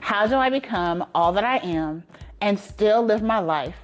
How do I become all that I am and still live my life,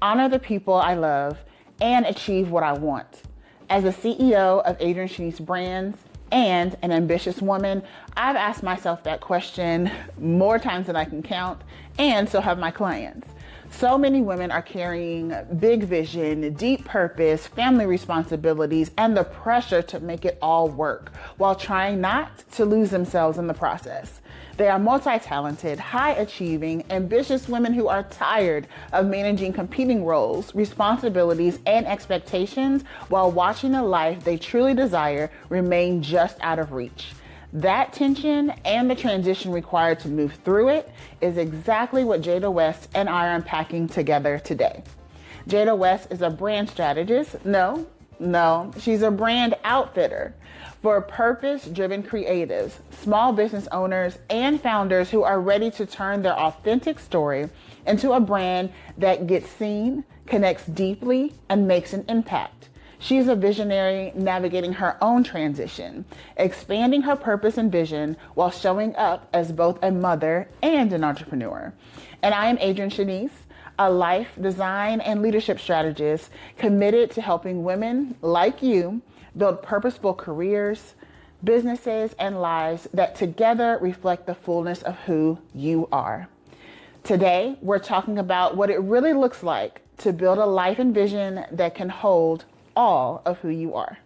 honor the people I love, and achieve what I want? As the CEO of Adryane and Shenice Brands and an ambitious woman, I've asked myself that question more times than I can count, and so have my clients. So many women are carrying big vision, deep purpose, family responsibilities, and the pressure to make it all work while trying not to lose themselves in the process. They are multi-talented, high-achieving, ambitious women who are tired of managing competing roles, responsibilities, and expectations while watching a life they truly desire remain just out of reach. That tension and the transition required to move through it is exactly what Jada West and I are unpacking together today. Jada West is a brand strategist. No, she's a brand outfitter for purpose-driven creatives, small business owners, and founders who are ready to turn their authentic story into a brand that gets seen, connects deeply, and makes an impact. She's a visionary navigating her own transition, expanding her purpose and vision while showing up as both a mother and an entrepreneur. And I am Adryane Shenice, a life, design, and leadership strategist committed to helping women like you build purposeful careers, businesses, and lives that together reflect the fullness of who you are. Today, we're talking about what it really looks like to build a life and vision that can hold all of who you are.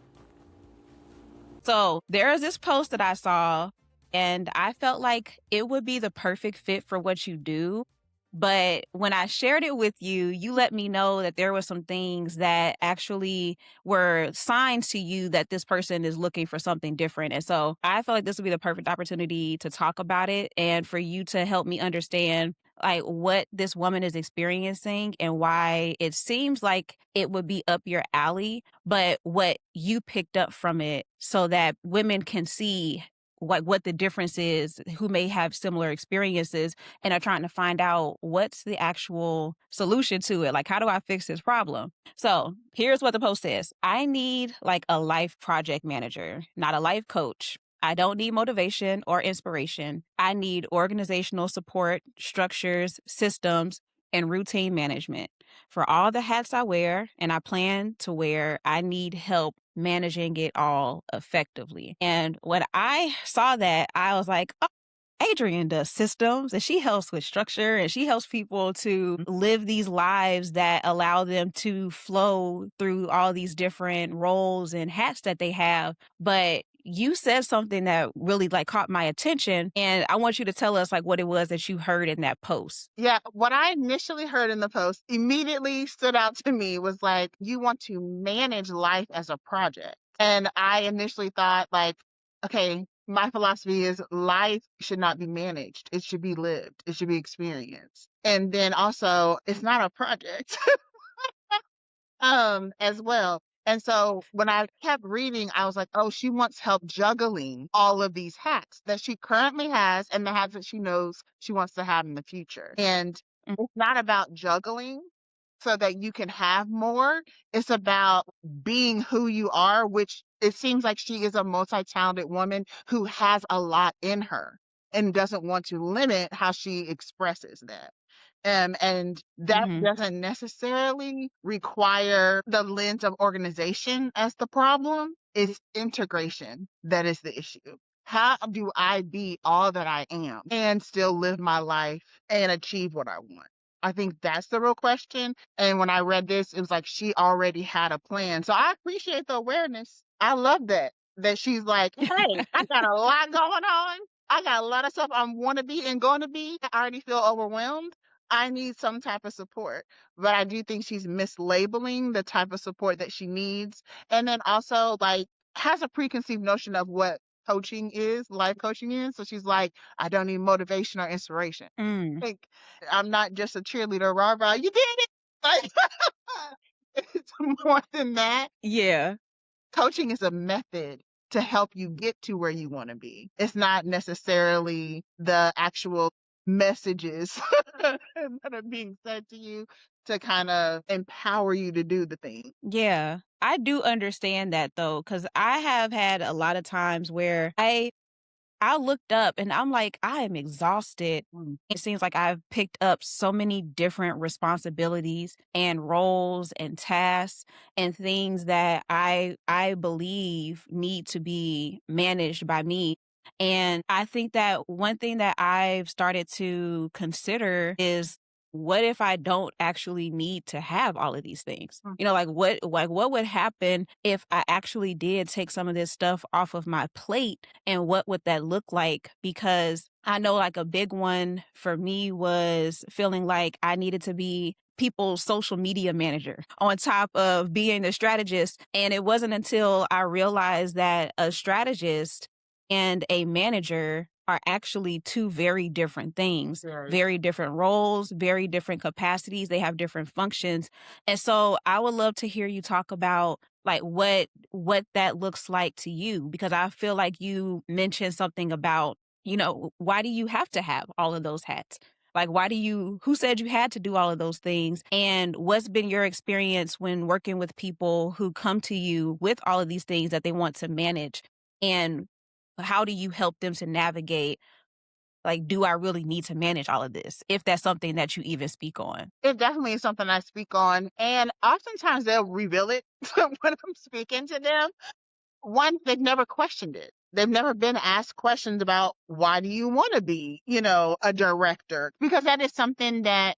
So there is this post that I saw, and I felt like it would be the perfect fit for what you do. But when I shared it with you, you let me know that there were some things that actually were signs to you that this person is looking for something different. And so I felt like this would be the perfect opportunity to talk about it and for you to help me understand like what this woman is experiencing and why it seems like it would be up your alley, but what you picked up from it so that women can see what the difference is, who may have similar experiences and are trying to find out what's the actual solution to it. Like, how do I fix this problem? So here's what the post says. I need like a life project manager, not a life coach. I don't need motivation or inspiration. I need organizational support, structures, systems, and routine management. For all the hats I wear and I plan to wear, I need help managing it all effectively. And when I saw that, I was like, oh, Adryane does systems and she helps with structure and she helps people to live these lives that allow them to flow through all these different roles and hats that they have. But you said something that really like caught my attention, and I want you to tell us like what it was that you heard in that post. Yeah, what I initially heard in the post immediately stood out to me was like, you want to manage life as a project. And I initially thought like, okay, my philosophy is life should not be managed. It should be lived. It should be experienced. And then also it's not a project as well. And so when I kept reading, I was like, oh, she wants help juggling all of these hats that she currently has and the hats that she knows she wants to have in the future. And it's not about juggling so that you can have more. It's about being who you are, which it seems like she is a multi-talented woman who has a lot in her and doesn't want to limit how she expresses that. And that doesn't necessarily require the lens of organization as the problem. It's integration that is the issue. How do I be all that I am and still live my life and achieve what I want? I think that's the real question. And when I read this, it was like she already had a plan. So I appreciate the awareness. I love that she's like, hey, I got a lot going on. I got a lot of stuff I want to be and going to be. I already feel overwhelmed. I need some type of support. But I do think she's mislabeling the type of support that she needs. And then also like has a preconceived notion of what coaching is, life coaching is. So she's like, I don't need motivation or inspiration. Like, I'm not just a cheerleader, rah rah. You did it. Like, it's more than that. Yeah. Coaching is a method to help you get to where you want to be. It's not necessarily the actual messages that are being said to you to kind of empower you to do the thing. Yeah, I do understand that though, because I have had a lot of times where I I looked up and I'm like, I am exhausted. It seems like I've picked up so many different responsibilities and roles and tasks and things that I believe need to be managed by me. And I think that one thing that I've started to consider is, what if I don't actually need to have all of these things? You know, like what would happen if I actually did take some of this stuff off of my plate, and what would that look like? Because I know like a big one for me was feeling like I needed to be people's social media manager on top of being the strategist. And it wasn't until I realized that a strategist and a manager are actually two very different things, very different roles, very different capacities. They have different functions. And so I would love to hear you talk about like what that looks like to you, because I feel like you mentioned something about, you know, why do you have to have all of those hats? Like, who said you had to do all of those things? And what's been your experience when working with people who come to you with all of these things that they want to manage? And how do you help them to navigate, like, do I really need to manage all of this? If that's something that you even speak on. It definitely is something I speak on, and oftentimes they'll reveal it when I'm speaking to them. One, they've never questioned it. They've never been asked questions about why do you want to be, a director? Because that is something that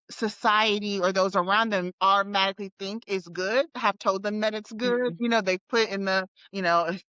society or those around them automatically think is good, have told them that it's good. Mhm. They put in the,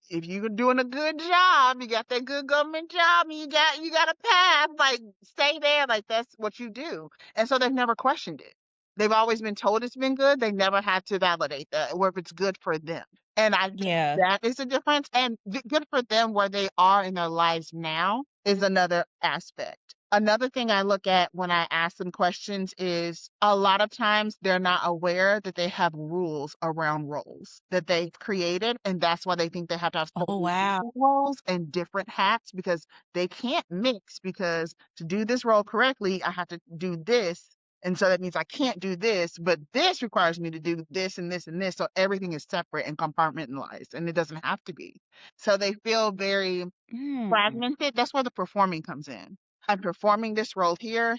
if you're doing a good job, you got that good government job and you got a path, like stay there, like that's what you do. And so they've never questioned it. They've always been told it's been good. They never had to validate that or if it's good for them. And I think Yeah. that is a difference. And good for them where they are in their lives now is another aspect. Another thing I look at when I ask them questions is a lot of times they're not aware that they have rules around roles that they've created. And that's why they think they have to have so Oh, many wow. different roles and different hats because they can't mix. Because to do this role correctly, I have to do this. And so that means I can't do this, but this requires me to do this and this and this. So everything is separate and compartmentalized, and it doesn't have to be. So they feel very Mm. fragmented. That's where the performing comes in. I'm performing this role here.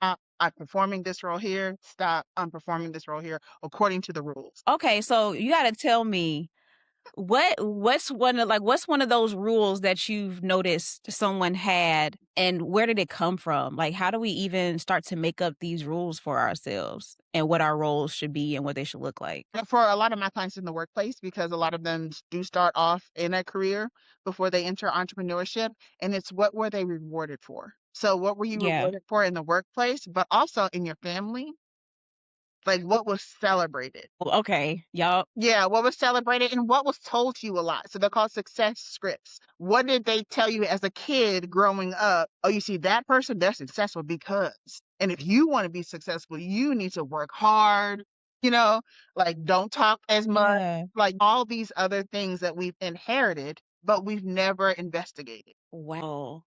I'm performing this role here. Stop. I'm performing this role here according to the rules. Okay, so you got to tell me, what's one of those rules that you've noticed someone had, and where did it come from? Like, how do we even start to make up these rules for ourselves and what our roles should be and what they should look like? And for a lot of my clients in the workplace, because a lot of them do start off in a career before they enter entrepreneurship, and it's what were they rewarded for? So, what were you Yeah. rewarded for in the workplace, but also in your family? Like, what was celebrated? Okay. Y'all. Yeah, what was celebrated and what was told to you a lot. So they're called success scripts. What did they tell you as a kid growing up? Oh, you see that person, they're successful because. And if you want to be successful, you need to work hard, you know, like don't talk as much, Yeah. like all these other things that we've inherited, but we've never investigated. Wow.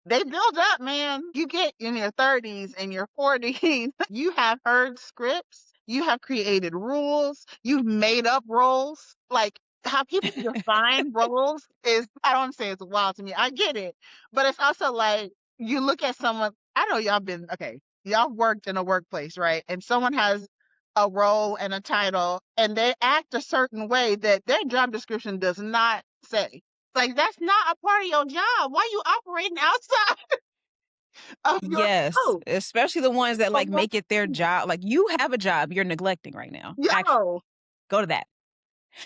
They build up, man. You get in your 30s and your 40s, you have heard scripts, you have created rules, you've made up roles. Like how people define roles is, I don't say it's wild to me. I get it. But it's also like you look at someone, I know y'all worked in a workplace, right? And someone has a role and a title and they act a certain way that their job description does not say. Like that's not a part of your job. Why you operating outside of your Yes, scope? especially the ones that, But like, make it their job. Like, you have a job you're neglecting right now. Actually, yo, go to that.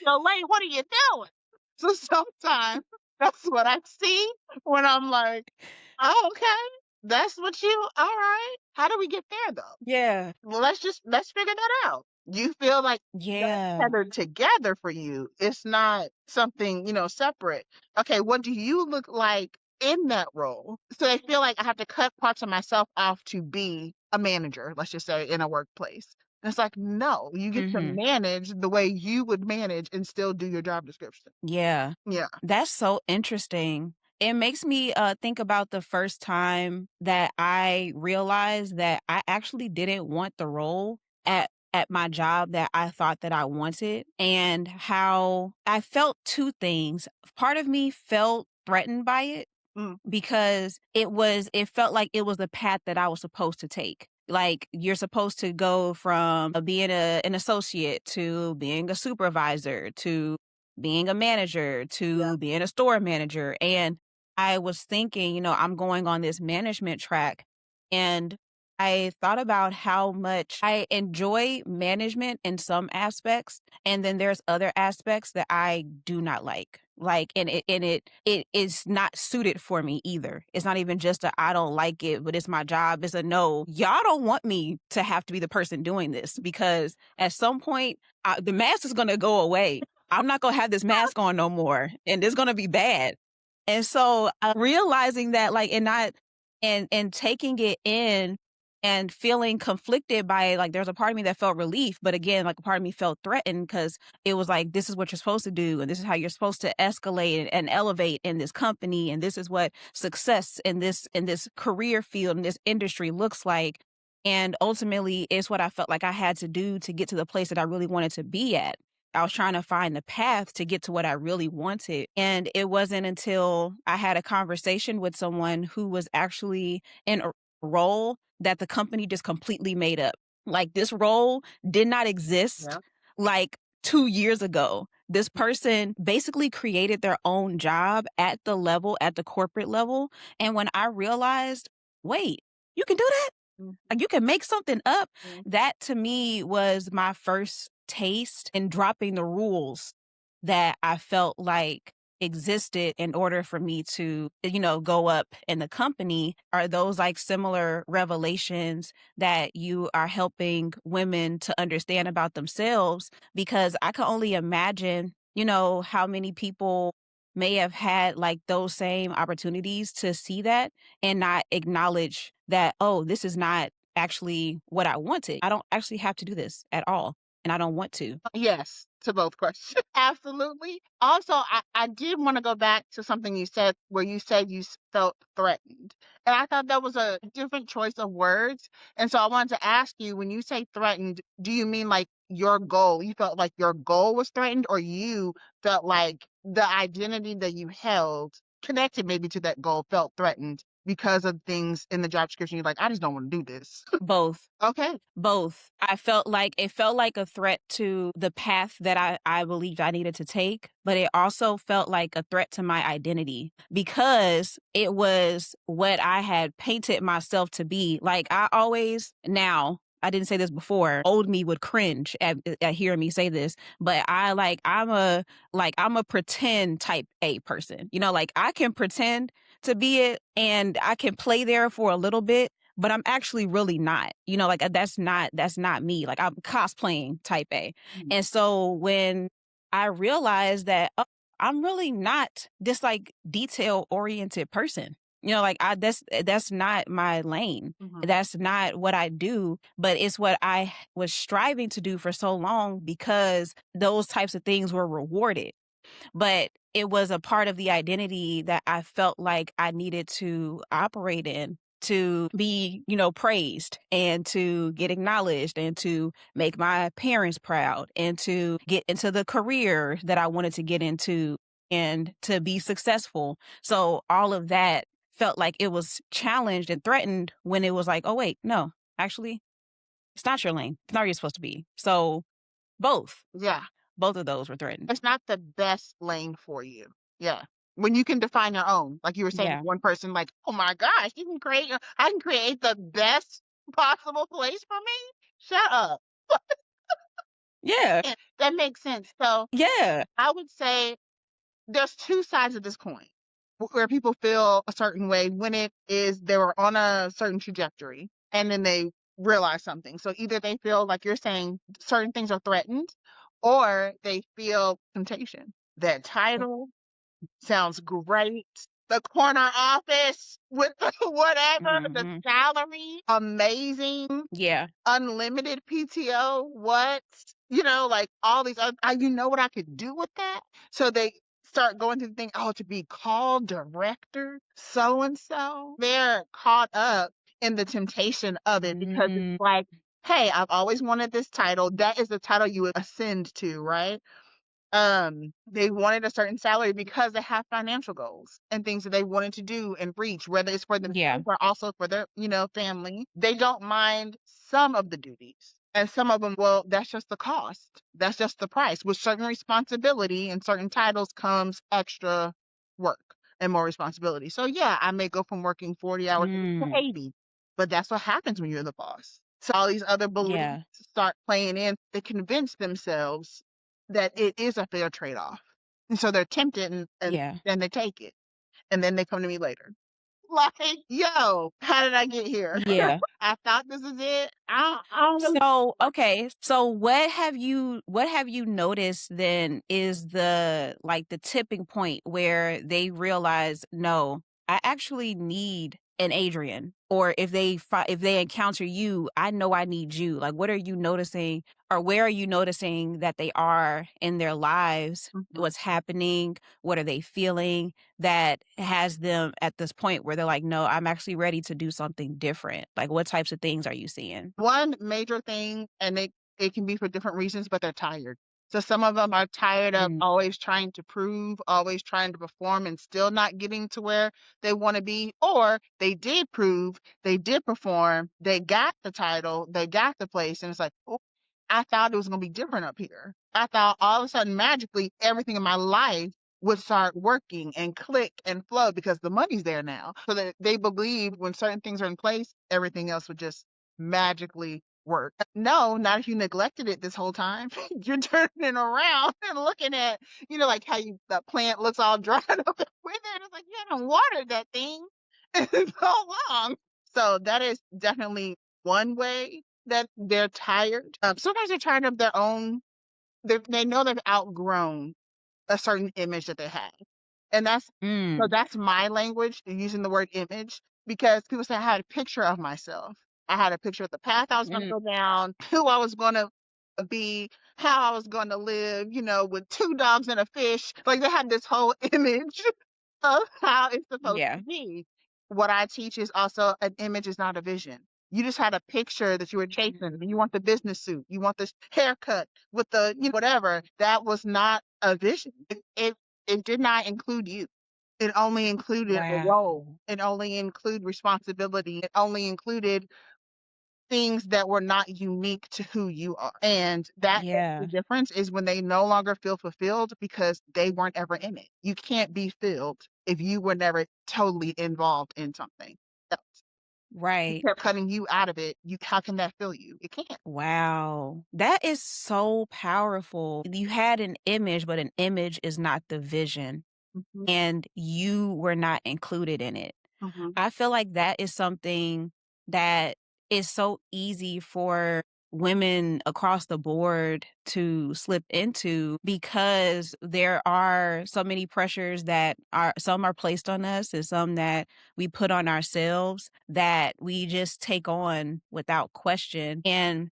Lane, what are you doing? So sometimes that's what I see when I'm like, oh, okay, that's what you. All right, how do we get there though? Yeah. Well, let's figure that out. You feel like that's Yeah. tethered together for you. It's not something, separate. Okay, what do you look like in that role? So I feel like I have to cut parts of myself off to be a manager, let's just say in a workplace. And it's like, no, you get to Mhm. manage the way you would manage and still do your job description. Yeah. Yeah. That's so interesting. It makes me think about the first time that I realized that I actually didn't want the role at my job that I thought that I wanted, and how I felt two things. Part of me felt threatened by it, because it felt like it was the path that I was supposed to take. Like you're supposed to go from being an associate to being a supervisor to being a manager to being a store manager. And I was thinking, I'm going on this management track, and I thought about how much I enjoy management in some aspects, and then there's other aspects that I do not like. Like, and it is not suited for me either. It's not even just a I don't like it, but it's my job. It's a no. Y'all don't want me to have to be the person doing this, because at some point the mask is gonna go away. I'm not gonna have this mask on no more, and it's gonna be bad. And so realizing that, like, and not and taking it in and feeling conflicted by it, like there's a part of me that felt relief, but again, like a part of me felt threatened, because it was like, this is what you're supposed to do, and this is how you're supposed to escalate and elevate in this company, and this is what success in this career field, in this industry looks like. And ultimately, it's what I felt like I had to do to get to the place that I really wanted to be at. I was trying to find the path to get to what I really wanted. And it wasn't until I had a conversation with someone who was actually in a role that the company just completely made up. Like, this role did not exist like 2 years ago. This person basically created their own job at the corporate level. And when I realized, wait, you can do that? Like, you can make something up. That to me was my first taste in dropping the rules that I felt like existed in order for me to, go up in the company. Are those like similar revelations that you are helping women to understand about themselves? Because I can only imagine, how many people may have had like those same opportunities to see that and not acknowledge that, oh, this is not actually what I wanted. I don't actually have to do this at all, and I don't want to. Yes, to both questions. Absolutely. Also, I did want to go back to something you said where you said you felt threatened. And I thought that was a different choice of words. And so I wanted to ask you, when you say threatened, do you mean like your goal? You felt like your goal was threatened, or you felt like the identity that you held connected maybe to that goal felt threatened because of things in the job description? You're like, I just don't want to do this. Both. Okay. Both. I felt like it felt like a threat to the path that I believed I needed to take, but it also felt like a threat to my identity, because it was what I had painted myself to be. Like, I didn't say this before. Old me would cringe at hearing me say this, but I'm a pretend type A person. Like, I can pretend to be it, and I can play there for a little bit, but I'm actually really not. Like, that's not me. Like, I'm cosplaying type A. And so when I realized that, oh, I'm really not this like detail oriented person. Like, that's not my lane. That's not what I do, but it's what I was striving to do for so long, because those types of things were rewarded. But it was a part of the identity that I felt like I needed to operate in, to be, praised, and to get acknowledged, and to make my parents proud, and to get into the career that I wanted to get into, and to be successful. So all of that felt like it was challenged and threatened when it was like, oh, wait, no, actually, it's not your lane. It's not where you're supposed to be. So both. Yeah. Both of those were threatened. It's not the best lane for you. Yeah. When you can define your own, like you were saying, Yeah. one person, like, oh my gosh, I can create the best possible place for me. Shut up. Yeah. Yeah, that makes sense. So Yeah. I would say there's two sides of this coin where people feel a certain way when it is they were on a certain trajectory and then they realize something. So either they feel like you're saying certain things are threatened, or they feel temptation. That title sounds great. The corner office with the whatever, the Mhm. salary, amazing, Yeah. unlimited PTO, what? Like all these other, you know what I could do with that? So they start going to think, oh, to be called director, so and so. They're caught up in the temptation of it because Mm. it's like, hey, I've always wanted this title. That is the title you would ascend to, right? They wanted a certain salary because they have financial goals and things that they wanted to do and reach, whether it's for Yeah. themselves or also for their, family. They don't mind some of the duties. And some of them, well, that's just the cost. That's just the price. With certain responsibility and certain titles comes extra work and more responsibility. So yeah, I may go from working 40 hours a week to Mm. 80, but that's what happens when you're the boss. So all these other beliefs Yeah. start playing in. They convince themselves that it is a fair trade-off. And so they're tempted and Yeah. then they take it. And then they come to me later. Like, yo, how did I get here? Yeah. I thought this is it. I don't really. So, okay. So what have you noticed then is the tipping point where they realize, no, I actually need an Adryane. Or if they encounter you, I know I need you. Like, what are you noticing, or where are you noticing that they are in their lives? Mhm. What's happening? What are they feeling that has them at this point where they're like, no, I'm actually ready to do something different? Like, what types of things are you seeing? One major thing, and it can be for different reasons, but they're tired. So some of them are tired of Mm. always trying to prove, always trying to perform, and still not getting to where they want to be. Or they did prove, they did perform, they got the title, they got the place, and it's like, oh, I thought it was going to be different up here. I thought all of a sudden, magically, everything in my life would start working and click and flow because the money's there now. So that they believe when certain things are in place, everything else would just magically work. No, not if you neglected it this whole time. You're turning it around and looking at, like how the plant looks all dried up with it. It's like you haven't watered that thing in so long. So that is definitely one way that they're tired. Sometimes they're tired of their own. They know they've outgrown a certain image that they have. And Mm. that's my language using the word image because people say I had a picture of myself. I had a picture of the path I was going to Mm. go down, who I was going to be, how I was going to live, with two dogs and a fish. Like they had this whole image of how it's supposed Yeah. to be. What I teach is also an image is not a vision. You just had a picture that you were chasing. You want the business suit. You want this haircut with the whatever. That was not a vision. It did not include you. It only included a Wow. role. It only included responsibility. It only included things that were not unique to who you are. And that's the Yeah. difference is when they no longer feel fulfilled because they weren't ever in it. You can't be filled if you were never totally involved in something else. If Right. they're cutting you out of it, how can that fill you? It can't. Wow. That is so powerful. You had an image, but an image is not the vision, Hmm. and you were not included in it. Hmm. I feel like that is something that is so easy for women across the board to slip into because there are so many pressures that are some are placed on us and some that we put on ourselves that we just take on without question. And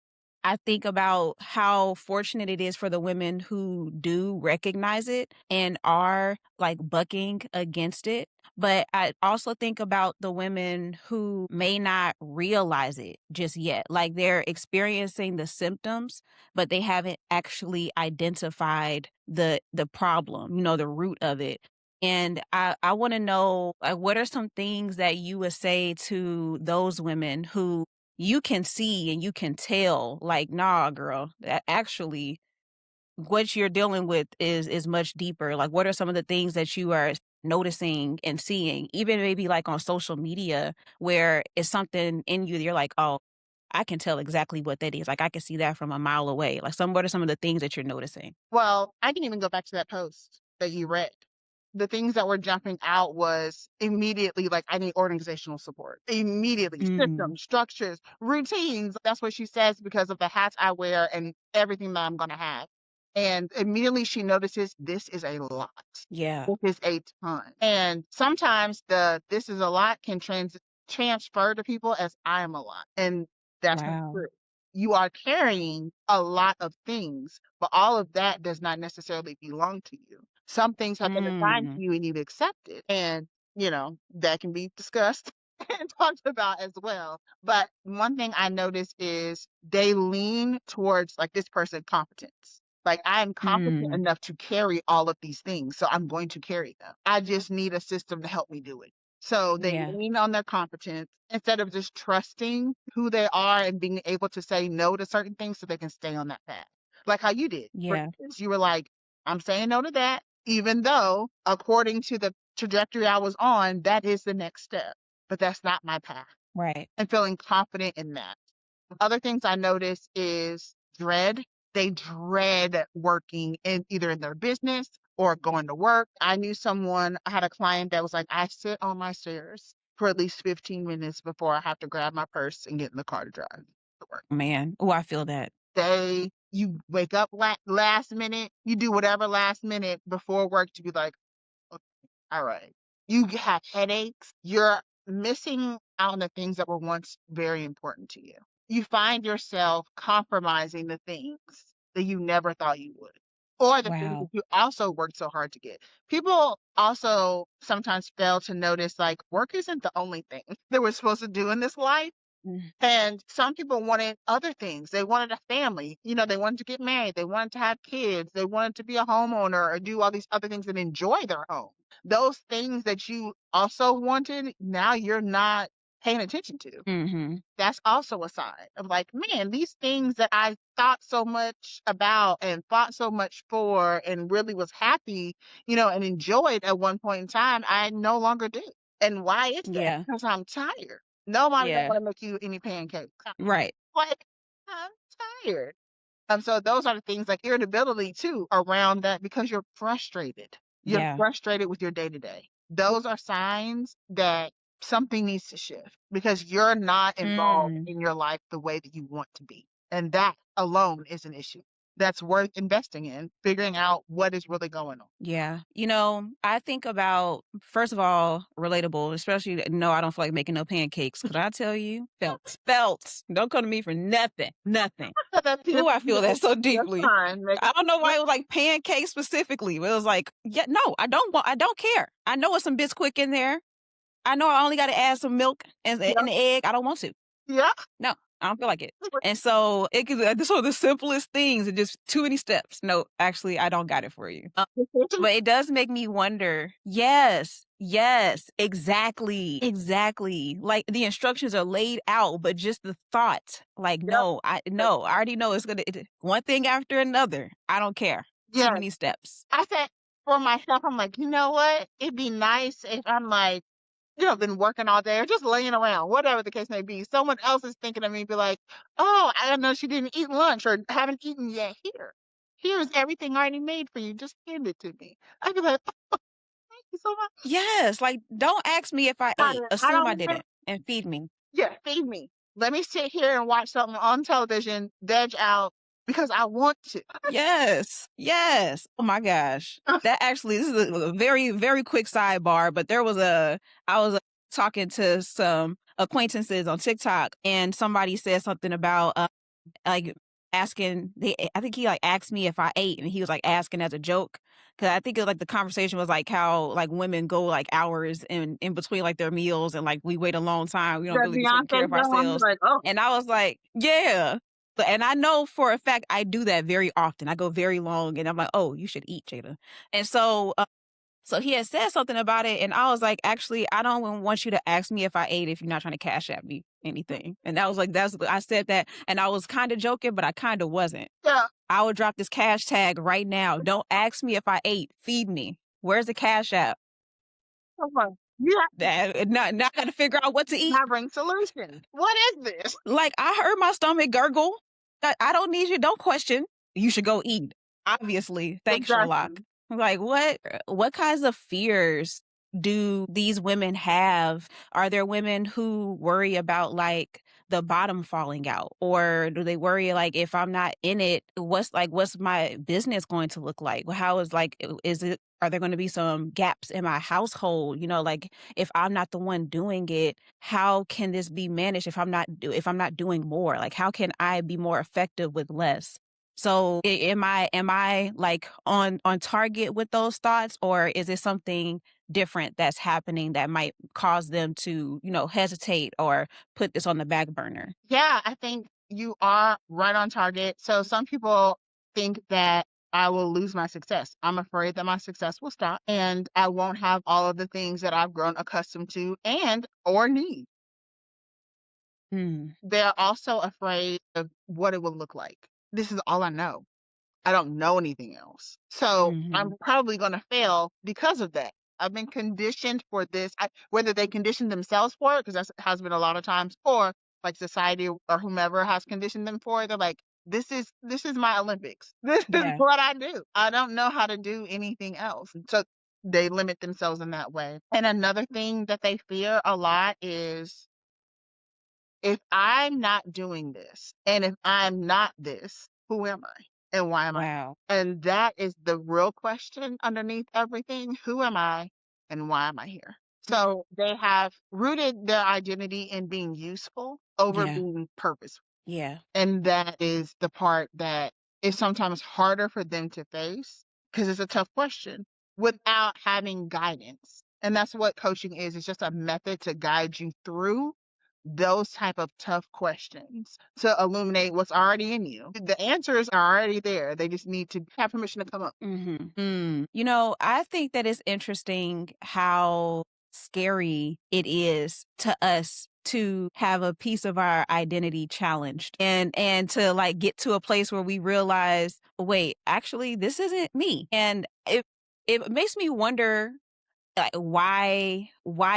I think about how fortunate it is for the women who do recognize it and are like bucking against it. But I also think about the women who may not realize it just yet. Like they're experiencing the symptoms, but they haven't actually identified the problem, the root of it. And I want to know, like, what are some things that you would say to those women who you can see and you can tell, like, nah, girl, that actually what you're dealing with is much deeper. Like, what are some of the things that you are noticing and seeing, even maybe like on social media, where it's something in you that you're like, oh, I can tell exactly what that is. Like, I can see that from a mile away. Like, what are some of the things that you're noticing? Well, I can even go back to that post that you read. The things that were jumping out was immediately like, I need organizational support. Immediately, Mm. systems, structures, routines. That's what she says because of the hats I wear and everything that I'm going to have. And immediately she notices this is a lot. Yeah. This is a ton. And sometimes the this is a lot can transfer to people as I am a lot. And that's not Wow. true. You are carrying a lot of things, but all of that does not necessarily belong to you. Some things have been assigned Mm. to you and you've accepted. And, that can be discussed and talked about as well. But one thing I notice is they lean towards like this person competence. Like, I am competent Mm. enough to carry all of these things, so I'm going to carry them. I just need a system to help me do it. So they Yeah. lean on their competence instead of just trusting who they are and being able to say no to certain things so they can stay on that path. Like how you did. For Yeah. instance, you were like, I'm saying no to that, even though according to the trajectory I was on, that is the next step. But that's not my path. Right. And feeling confident in that. Other things I notice is dread. They dread working in either in their business or going to work. I knew someone, I had a client that was like, I sit on my stairs for at least 15 minutes before I have to grab my purse and get in the car to drive to work. Man. Oh, I feel that. You wake up last minute, you do whatever last minute before work to be like, all right. You have headaches. You're missing out on the things that were once very important to you. You find yourself compromising the things that you never thought you would, or the things that Wow. you also worked so hard to get. People also sometimes fail to notice like work isn't the only thing that we're supposed to do in this life. Mm. And some people wanted other things. They wanted a family. They wanted to get married. They wanted to have kids. They wanted to be a homeowner or do all these other things and enjoy their home. Those things that you also wanted, now you're not paying attention to. Mm-hmm. That's also a sign of like, man, these things that I thought so much about and fought so much for and really was happy, and enjoyed at one point in time, I no longer do. And why is that? Yeah. Because I'm tired. Nobody don't Yeah. want to make you any pancakes. Right. Like, I'm tired. So those are the things like irritability too around that because you're frustrated. You're Yeah. frustrated with your day to day. Those are signs that something needs to shift because you're not involved Mm. in your life the way that you want to be. And that alone is an issue that's worth investing in, figuring out what is really going on. Yeah. I think about, first of all, relatable, especially, no, I don't feel like making no pancakes. Could I tell you? Felt. Don't come to me for nothing. Nothing. Ooh, I feel that so That's deeply. fine. I don't know why it was like pancakes specifically, but it was like, yeah, no, I don't care. I know it's some Bisquick in there. I know I only got to add some milk and Yep. the egg. I don't want to. Yeah. No, I don't feel like it. And so it could be so the simplest things and just too many steps. No, actually, I don't got it for you. But it does make me wonder. Yes, exactly. Like the instructions are laid out, but just the thought, like, Yep. I already know it's one thing after another. I don't care. Too Yeah. many steps. I said for myself, I'm like, you know what? It'd be nice if I'm like, been working all day or just laying around, whatever the case may be. Someone else is thinking of me, be like, oh, I don't know, she didn't eat lunch or haven't eaten yet. Here's everything already made for you. Just hand it to me. I'd be like, oh, thank you so much. Yes, like don't ask me if I ate. I Assume don't I even, didn't and feed me. yeah, feed me. Let me sit here and watch something on television, veg out because I want to. Yes. Oh my gosh. That actually, this is a very, very quick sidebar, but I was talking to some acquaintances on TikTok and somebody said something about like I think he like asked me if I ate and he was like asking as a joke. Cause I think like the conversation was like how like women go like hours in between like their meals and like we wait a long time. We don't That really be taking care Beyonce of song, ourselves. like, oh, And I was like, yeah. And I know for a fact I do that very often. I go very long and I'm like, oh, you should eat, Jada. And so he had said something about it, and I was like, actually, I don't even want you to ask me if I ate if you're not trying to cash at me anything. And that was like, I said that, and I was kind of joking, but I kind of wasn't. yeah. I would drop this cash tag right now. Don't ask me if I ate. Feed me. Where's the cash app? Come on. You Now I got to figure out what to eat. have to bring solutions. What is this? Like I heard my stomach gurgle. I don't need you. Don't question. You should go eat. Obviously, thanks, Sherlock. Exactly. Like what kinds of fears do these women have? Are there women who worry about like the bottom falling out? Or do they worry like if I'm not in it, what's my business going to look like? How are there going to be some gaps in my household? Like if I'm not the one doing it, how can this be managed if I'm not doing more? Like how can I be more effective with less? So am I like on target with those thoughts, or is it something different that's happening that might cause them to, hesitate or put this on the back burner? Yeah, I think you are right on target. So some people think that I will lose my success. I'm afraid that my success will stop and I won't have all of the things that I've grown accustomed to and or need. Mm. They're also afraid of what it will look like. This is all I know. I don't know anything else. So I'm Mhm. probably going to fail because of that. I've been conditioned for this, whether they condition themselves for it, because that has been a lot of times, or like society or whomever has conditioned them for it. They're like, this is my Olympics. This is Yeah. what I do. I don't know how to do anything else. So they limit themselves in that way. And another thing that they fear a lot is if I'm not doing this and if I'm not this, who am I and why am I? Wow. And that is the real question underneath everything. Who am I and why am I here? So they have rooted their identity in being useful over Yeah. being purposeful. Yeah. And that is the part that is sometimes harder for them to face because it's a tough question without having guidance. And that's what coaching is. It's just a method to guide you through those type of tough questions to illuminate what's already in you. The answers are already there. They just need to have permission to come up. Mhm. You know, I think that it's interesting how scary it is to us to have a piece of our identity challenged and to like get to a place where we realize, wait, actually this isn't me. And it makes me wonder like why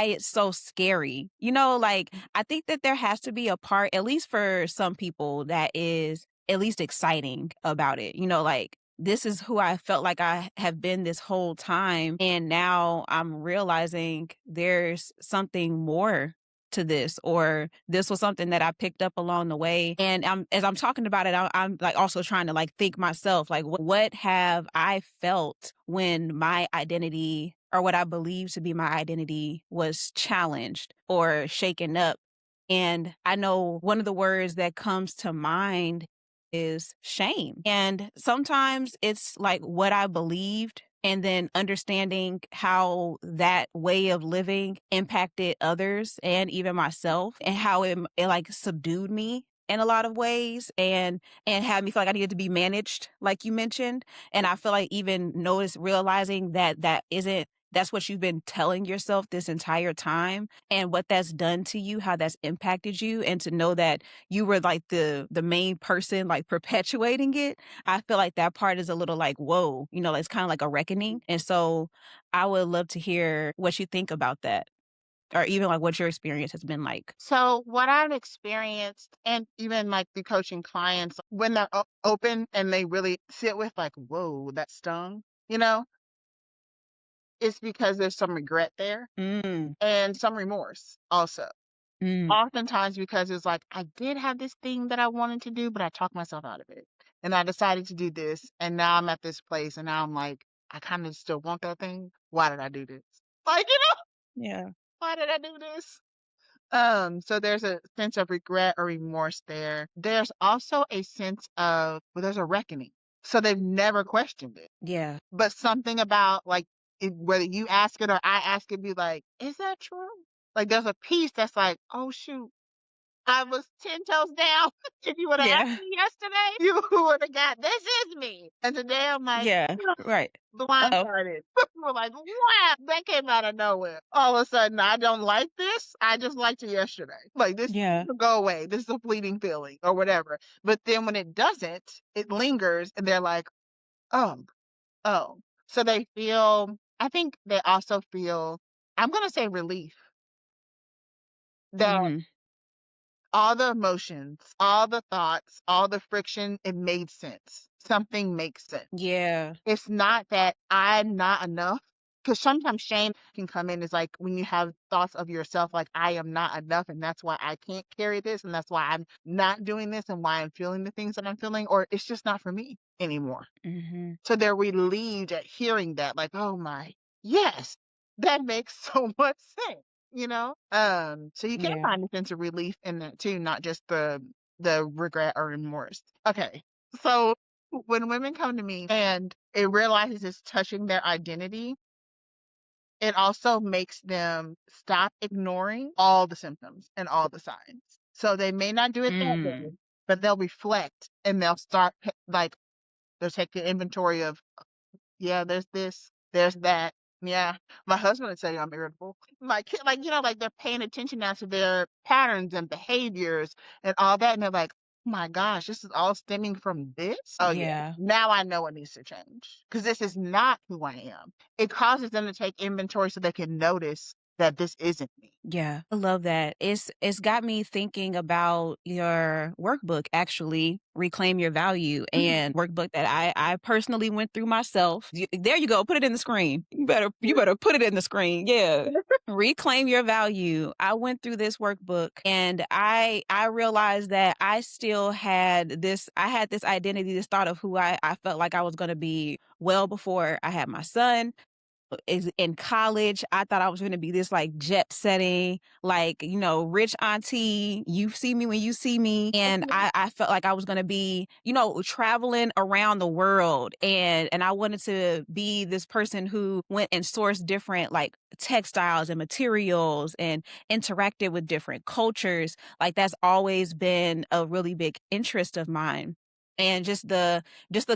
it's so scary. You know, like I think that there has to be a part, at least for some people, that is at least exciting about it. You know, like this is who I felt like I have been this whole time. And now I'm realizing there's something more to this, or this was something that I picked up along the way. And as I'm talking about it, I'm like also trying to like think myself, like what have I felt when my identity or what I believe to be my identity was challenged or shaken up. And I know one of the words that comes to mind is shame. And sometimes it's like what I believed and then understanding how that way of living impacted others and even myself and how it like subdued me in a lot of ways and had me feel like I needed to be managed, like you mentioned. And I feel like even realizing that that's what you've been telling yourself this entire time and what that's done to you, how that's impacted you, and to know that you were like the main person like perpetuating it. I feel like that part is a little like, whoa, you know, it's kind of like a reckoning. And so I would love to hear what you think about that or even like what your experience has been like. So what I've experienced, and even like the coaching clients, when they're open and they really sit with like, whoa, that stung, you know, it's because there's some regret there Mm, and some remorse also. mm, Oftentimes because it's like, I did have this thing that I wanted to do, but I talked myself out of it. And I decided to do this. And now I'm at this place. And now I'm like, I kind of still want that thing. Why did I do this? Like, yeah. why did I do this? So there's a sense of regret or remorse there. There's also a sense of, well, there's a reckoning. So they've never questioned it. Yeah. But something about like whether you ask it or I ask it, be like, is that true? Like there's a piece that's like, oh shoot, I was 10 toes down. If you would have asked Yeah. me yesterday, you would have got this is me. And today I'm like, Yeah. Right. Uh-oh. blindsided. We're like, wow, that came out of nowhere. All of a sudden, I don't like this. I just liked it yesterday. Like this Yeah. will go away. This is a fleeting feeling or whatever. But then when it doesn't, it lingers and they're like, oh, oh. So they feel, I think they also feel, I'm going to say relief that Mm-hmm. all the emotions, all the thoughts, all the friction, it made sense. Something makes sense. Yeah. It's not that I'm not enough. Because sometimes shame can come in as like when you have thoughts of yourself, like I am not enough, and that's why I can't carry this, and that's why I'm not doing this, and why I'm feeling the things that I'm feeling, or it's just not for me anymore. Mm-hmm. So they're relieved at hearing that, like, oh my, yes, that makes so much sense, you know? So you can Yeah. find a sense of relief in that too, not just the regret or remorse. Okay. So when women come to me and it realizes it's touching their identity, it also makes them stop ignoring all the symptoms and all the signs. So they may not do it that Mm. way, but they'll reflect and they'll start like They're taking inventory of, yeah, there's this, there's that. Yeah. My husband would say I'm irritable. My kid, like, like they're paying attention now to their patterns and behaviors and all that. And they're like, oh my gosh, this is all stemming from this. Oh, yeah. Yeah. Now I know it needs to change because this is not who I am. It causes them to take inventory so they can notice that this isn't me. Yeah, I love that. It's got me thinking about your workbook, actually, Reclaim Your Value, and workbook that I personally went through myself. There you go. Put it in the screen. You better put it in the screen. Yeah. Reclaim Your Value. I went through this workbook and I realized that I had this identity, this thought of who I felt like I was gonna be well before I had my son. Is in college, I thought I was going to be this like jet setting, like, rich auntie. You see me when you see me. And I felt like I was going to be, traveling around the world. And I wanted to be this person who went and sourced different like textiles and materials and interacted with different cultures. Like that's always been a really big interest of mine. And just the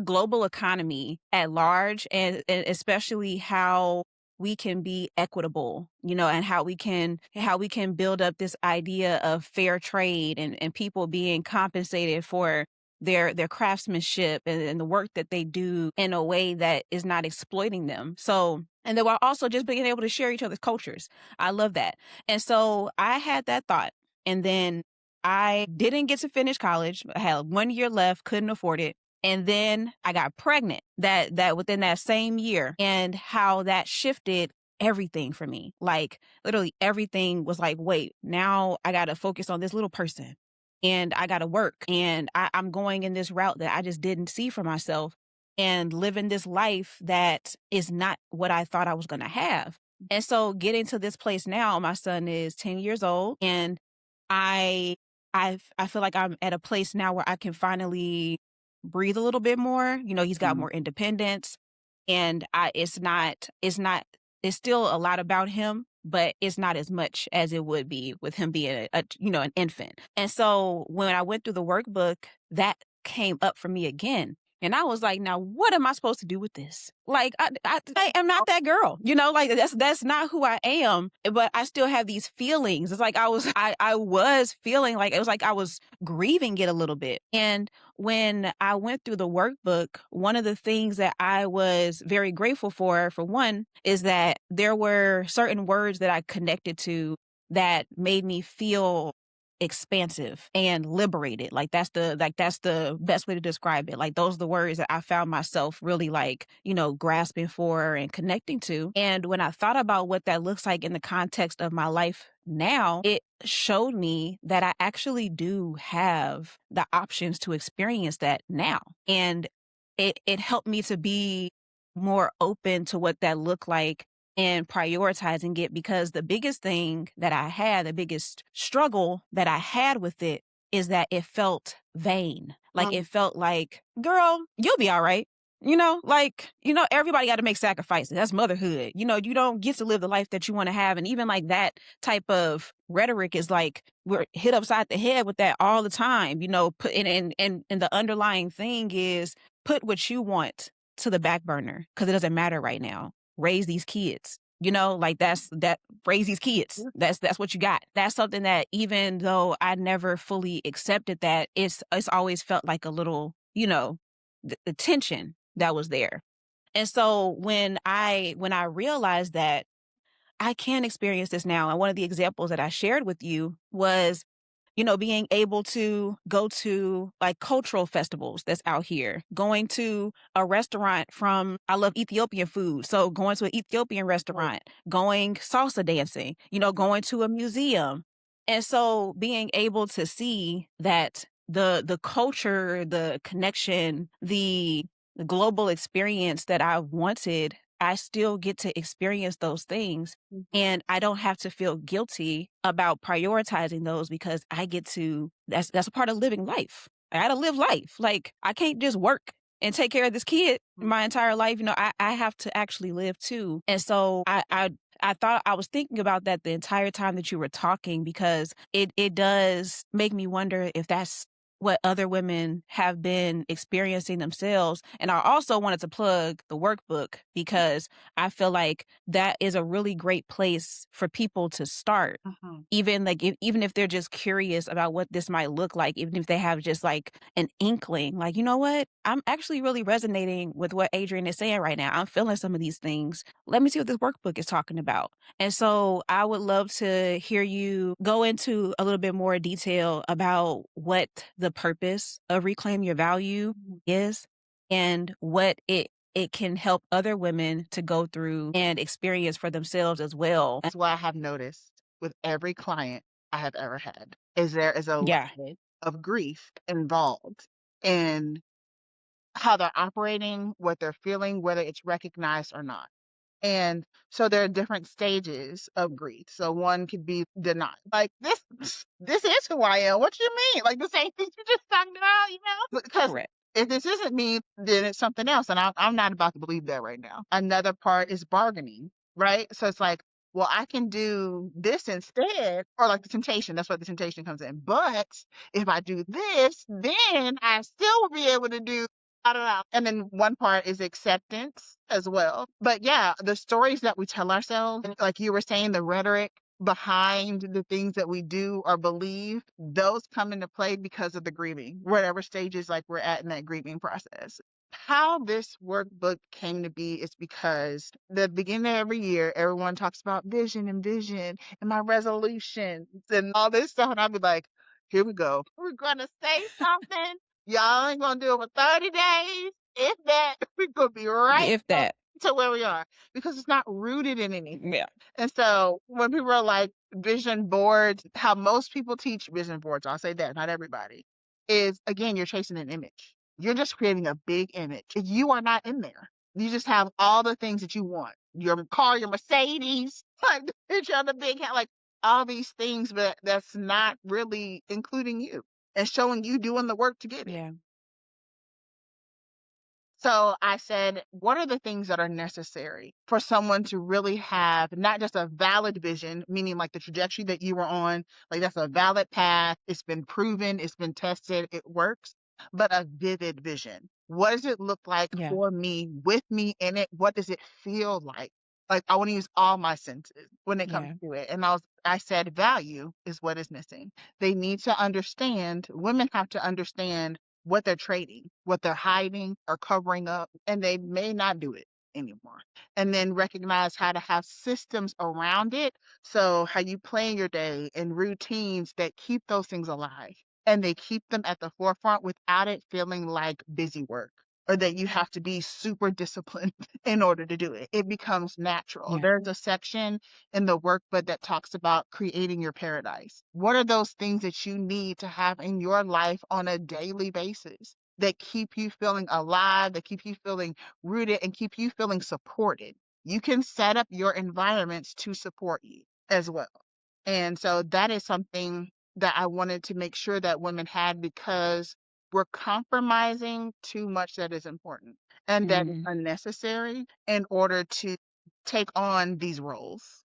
global economy at large, and especially how we can be equitable, and how we can build up this idea of fair trade, and people being compensated for their craftsmanship and the work that they do in a way that is not exploiting them. So, and then while also just being able to share each other's cultures. I love that. And so I had that thought. And then I didn't get to finish college. I had 1 year left, couldn't afford it. And then I got pregnant that within that same year, and how that shifted everything for me. Like literally everything was like, wait, now I got to focus on this little person and I got to work, and I'm going in this route that I just didn't see for myself, and living this life that is not what I thought I was going to have. And so getting to this place now, my son is 10 years old, and I I feel like I'm at a place now where I can finally breathe a little bit more. He's got more independence, and it's still a lot about him, but it's not as much as it would be with him being an infant. And so when I went through the workbook, that came up for me again. And I was like, now what am I supposed to do with this? Like, I am not that girl, like that's not who I am, but I still have these feelings. It's like I was feeling like, it was like I was grieving it a little bit. And when I went through the workbook, one of the things that I was very grateful for one, is that there were certain words that I connected to that made me feel expansive and liberated. Like that's the best way to describe it. Like those are the words that I found myself really like, grasping for and connecting to. And when I thought about what that looks like in the context of my life now, it showed me that I actually do have the options to experience that now. And it helped me to be more open to what that looked like and prioritizing it, because the biggest thing that I had, the biggest struggle that I had with it, is that it felt vain. Like it felt like, girl, you'll be all right. Everybody got to make sacrifices. That's motherhood. You don't get to live the life that you want to have. And even like that type of rhetoric is like, we're hit upside the head with that all the time, put in, and the underlying thing is put what you want to the back burner because it doesn't matter right now. Raise these kids, raise these kids. That's what you got. That's something that, even though I never fully accepted that, it's always felt like a little, the tension that was there. And so when I realized that I can experience this now, and one of the examples that I shared with you was, being able to go to like cultural festivals that's out here, going to a restaurant I love Ethiopian food. So going to an Ethiopian restaurant, going salsa dancing, going to a museum. And so being able to see that the culture, the connection, the global experience that I wanted, I still get to experience those things. And I don't have to feel guilty about prioritizing those, because I get to, that's a part of living life. I gotta live life. Like I can't just work and take care of this kid my entire life. I have to actually live too. And so I thought, I was thinking about that the entire time that you were talking, because it does make me wonder if that's what other women have been experiencing themselves. And I also wanted to plug the workbook because I feel like that is a really great place for people to start. Mhm. Even like even if they're just curious about what this might look like, even if they have just like an inkling, like, you know what? I'm actually really resonating with what Adryane is saying right now. I'm feeling some of these things. Let me see what this workbook is talking about. And so I would love to hear you go into a little bit more detail about what the purpose of Reclaim Your Value is and what it can help other women to go through and experience for themselves as well. That's what I have noticed with every client I have ever had is there is a Yeah. level of grief involved in how they're operating, what they're feeling, whether it's recognized or not. And so there are different stages of grief. So one could be denial. Like this is who I am. What you mean? Like the same thing you just talked about, you know? Because Correct. if this isn't me, then it's something else. And I'm not about to believe that right now. Another part is bargaining, right? So it's like, well, I can do this instead, or like the temptation. That's where the temptation comes in. But if I do this, then I still will be able to do I don't know. And then one part is acceptance as well. But yeah, the stories that we tell ourselves, like you were saying, the rhetoric behind the things that we do or believe, those come into play because of the grieving, whatever stages like we're at in that grieving process. How this workbook came to be is because the beginning of every year, everyone talks about vision and my resolutions and all this stuff. And I'd be like, here we go. We're going to say something. Y'all ain't gonna do it for 30 days. If that, we're gonna be right If back that. to where we are because it's not rooted in anything. Yeah. And so when people are like vision boards, how most people teach vision boards, I'll say that, not everybody, is again, you're chasing an image. You're just creating a big image. You are not in there. You just have all the things that you want. Your car, your Mercedes, like the picture of the big hat, like all these things, but that's not really including you and showing you doing the work to get it. Yeah. So I said, what are the things that are necessary for someone to really have not just a valid vision, meaning like the trajectory that you were on, like that's a valid path, it's been proven, it's been tested, it works, but a vivid vision. What does it look like Yeah. for me, with me in it? What does it feel like? Like I want to use all my senses when it comes Yeah. to it. And I said value is what is missing. They need to understand, women have to understand what they're trading, what they're hiding or covering up, and they may not do it anymore. And then recognize how to have systems around it. So, how you plan your day and routines that keep those things alive and they keep them at the forefront without it feeling like busy work or that you have to be super disciplined in order to do it. It becomes natural. Yeah. There's a section in the workbook that talks about creating your paradise. What are those things that you need to have in your life on a daily basis that keep you feeling alive, that keep you feeling rooted, and keep you feeling supported? You can set up your environments to support you as well. And so that is something that I wanted to make sure that women had because we're compromising too much that is important and that is Mm. unnecessary in order to take on these roles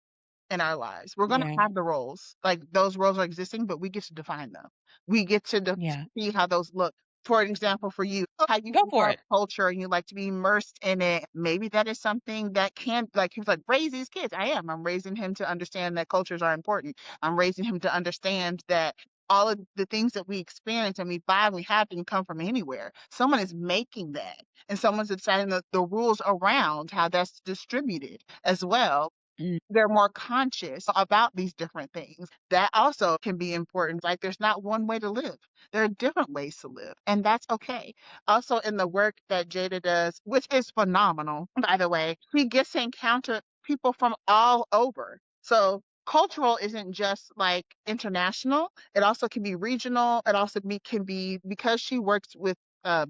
in our lives. We're going to Yeah. have the roles. Like those roles are existing, but we get to define them. We get to Yeah. see how those look. For example, for you, how you Go feel for about it. culture and you like to be immersed in it. Maybe that is something that can, like, he was like, raise these kids. I am. I'm raising him to understand that cultures are important. I'm raising him to understand that all of the things that we experience and we buy, we have didn't come from anywhere. Someone is making that, and someone's deciding the rules around how that's distributed as well. Mm. They're more conscious about these different things. That also can be important. Like there's not one way to live. There are different ways to live, and that's okay. Also in the work that Jada does, which is phenomenal, by the way, she gets to encounter people from all over. So cultural isn't just like international. It also can be regional. It also can be because she works with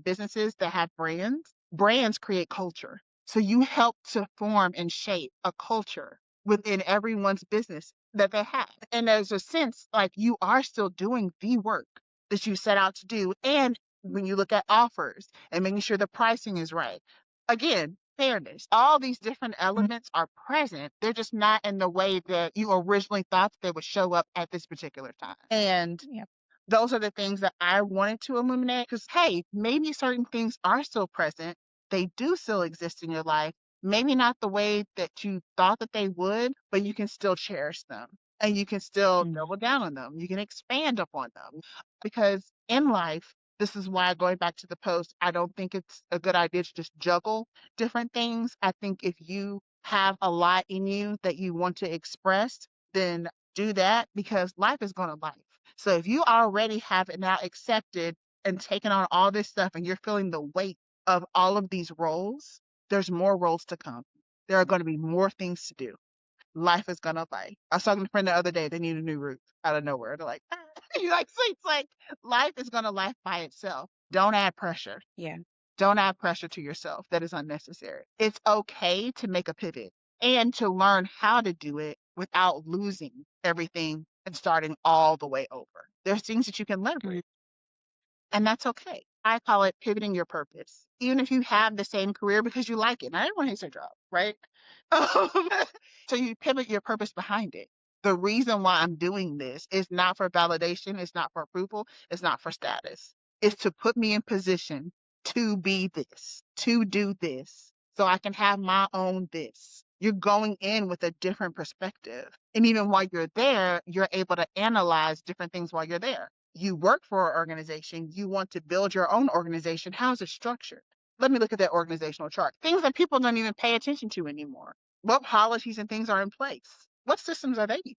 businesses that have brands. Brands create culture. So you help to form and shape a culture within everyone's business that they have. And there's a sense like you are still doing the work that you set out to do. And when you look at offers and making sure the pricing is right, again, fairness, all these different elements are present. They're just not in the way that you originally thought they would show up at this particular time. And Yeah. Those are the things that I wanted to illuminate because, hey, maybe certain things are still present. They do still exist in your life. Maybe not the way that you thought that they would, but you can still cherish them and you can still Mm. double down on them. You can expand upon them because in life, this is why going back to the post, I don't think it's a good idea to just juggle different things. I think if you have a lot in you that you want to express, then do that because life is going to life. So if you already have it now accepted and taken on all this stuff and you're feeling the weight of all of these roles, there's more roles to come. There are going to be more things to do. Life is gonna life. I was talking to a friend the other day, they need a new roof out of nowhere. They're like, you like, so it's like life is gonna life by itself. Don't add pressure. Yeah. Don't add pressure to yourself that is unnecessary. It's okay to make a pivot and to learn how to do it without losing everything and starting all the way over. There's things that you can Mm. leverage, and that's okay. I call it pivoting your purpose. Even if you have the same career because you like it. Not everyone hates their job, right? So you pivot your purpose behind it. The reason why I'm doing this is not for validation, it's not for approval, it's not for status. It's to put me in position to be this, to do this, so I can have my own this. You're going in with a different perspective. And even while you're there, you're able to analyze different things while you're there. You work for an organization, you want to build your own organization. How's it structured? Let me look at that organizational chart. Things that people don't even pay attention to anymore. What policies and things are in place? What systems are they using?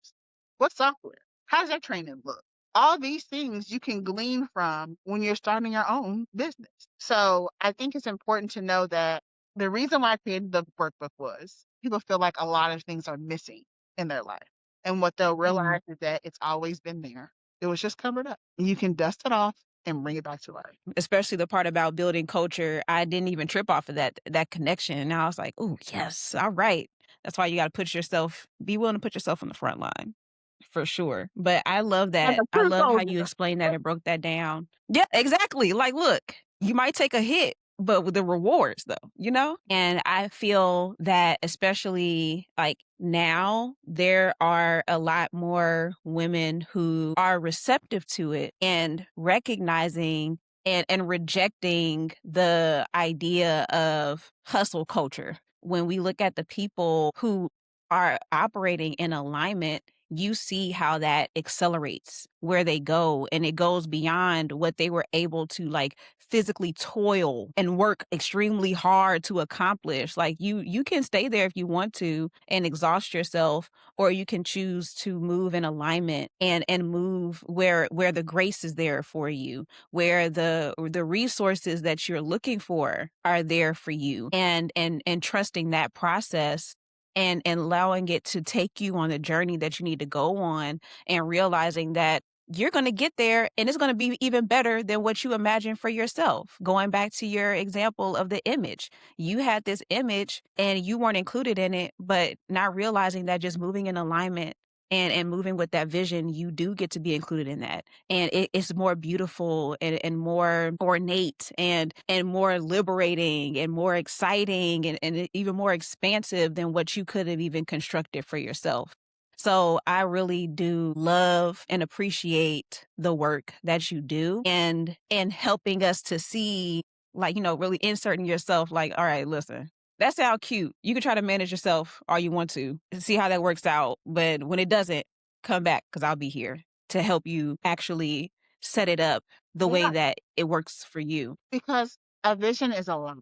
What software? How does that training look? All these things you can glean from when you're starting your own business. So I think it's important to know that the reason why I created the workbook was people feel like a lot of things are missing in their life. And what they'll Mm. realize is that it's always been there. It was just covered up. You can dust it off and bring it back to life. Especially the part about building culture, I didn't even trip off of that connection. And I was like, "Oh, yes, all right." That's why you got to be willing to put yourself on the front line for sure. But I love Like that. a I true love how you soldier. explained that and broke that down. Yeah, exactly. Like, look, you might take a hit, but with the rewards though, you know? And I feel that especially like now there are a lot more women who are receptive to it and recognizing and rejecting the idea of hustle culture. When we look at the people who are operating in alignment, you see how that accelerates where they go, and it goes beyond what they were able to like physically toil and work extremely hard to accomplish. Like you can stay there if you want to and exhaust yourself, or you can choose to move in alignment and move where the grace is there for you, where the resources that you're looking for are there for you, and trusting that process and allowing it to take you on the journey that you need to go on, and realizing that you're going to get there and it's going to be even better than what you imagined for yourself. Going back to your example of the image, you had this image and you weren't included in it, but not realizing that just moving in alignment and moving with that vision, you do get to be included in that. And it's more beautiful and more ornate and more liberating and more exciting and even more expansive than what you could have even constructed for yourself. So I really do love and appreciate the work that you do, and helping us to see, like, really inserting yourself like, all right, listen, that sounds cute. You can try to manage yourself all you want to see how that works out. But when it doesn't, come back because I'll be here to help you actually set it up the way Yeah, that it works for you. because a vision is a lie.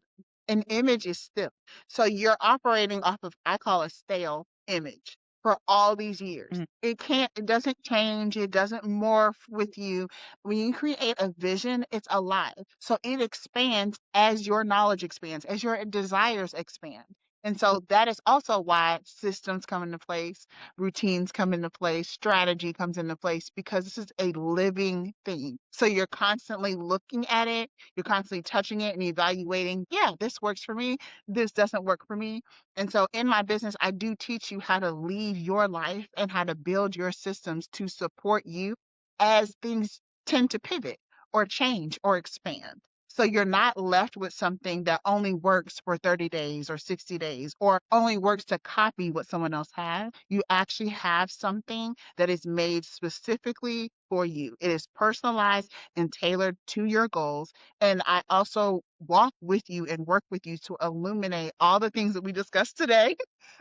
An image is still. So you're operating off of, I call a stale image for all these years. Mm. It doesn't change, it doesn't morph with you. When you create a vision, it's alive. So it expands as your knowledge expands, as your desires expand. And so that is also why systems come into place, routines come into place, strategy comes into place, because this is a living thing. So you're constantly looking at it, you're constantly touching it and evaluating, yeah, this works for me, this doesn't work for me. And so in my business, I do teach you how to lead your life and how to build your systems to support you as things tend to pivot or change or expand. So you're not left with something that only works for 30 days or 60 days or only works to copy what someone else has. You actually have something that is made specifically for you. It is personalized and tailored to your goals. And I also walk with you and work with you to illuminate all the things that we discussed today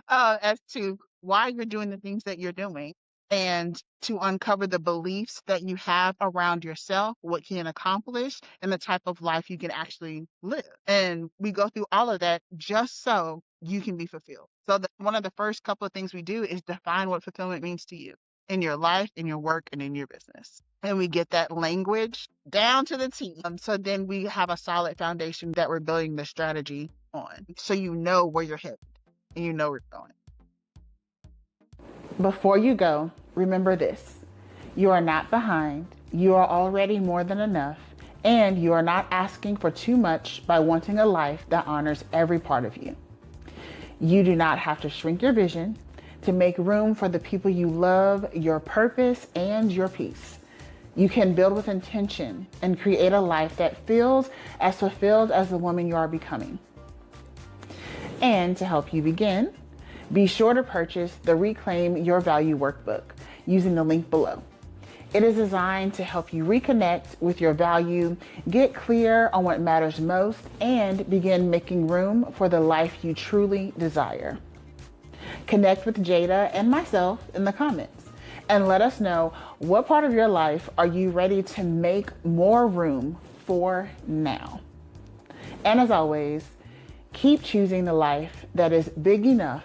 as to why you're doing the things that you're doing and to uncover the beliefs that you have around yourself, what you can accomplish, and the type of life you can actually live. And we go through all of that just so you can be fulfilled. So, one of the first couple of things we do is define what fulfillment means to you in your life, in your work, and in your business. And we get that language down to the T. So then we have a solid foundation that we're building the strategy on. So you know where you're headed and you know where you're going. Before you go, remember this. You are not behind. You are already more than enough. And you are not asking for too much by wanting a life that honors every part of you. You do not have to shrink your vision to make room for the people you love, your purpose, and your peace. You can build with intention and create a life that feels as fulfilled as the woman you are becoming. And to help you begin, be sure to purchase the Reclaim Your Value Workbook using the link below. It is designed to help you reconnect with your value, get clear on what matters most, and begin making room for the life you truly desire. Connect with Jada and myself in the comments and let us know what part of your life are you ready to make more room for now. And as always, keep choosing the life that is big enough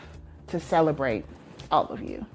to celebrate all of you.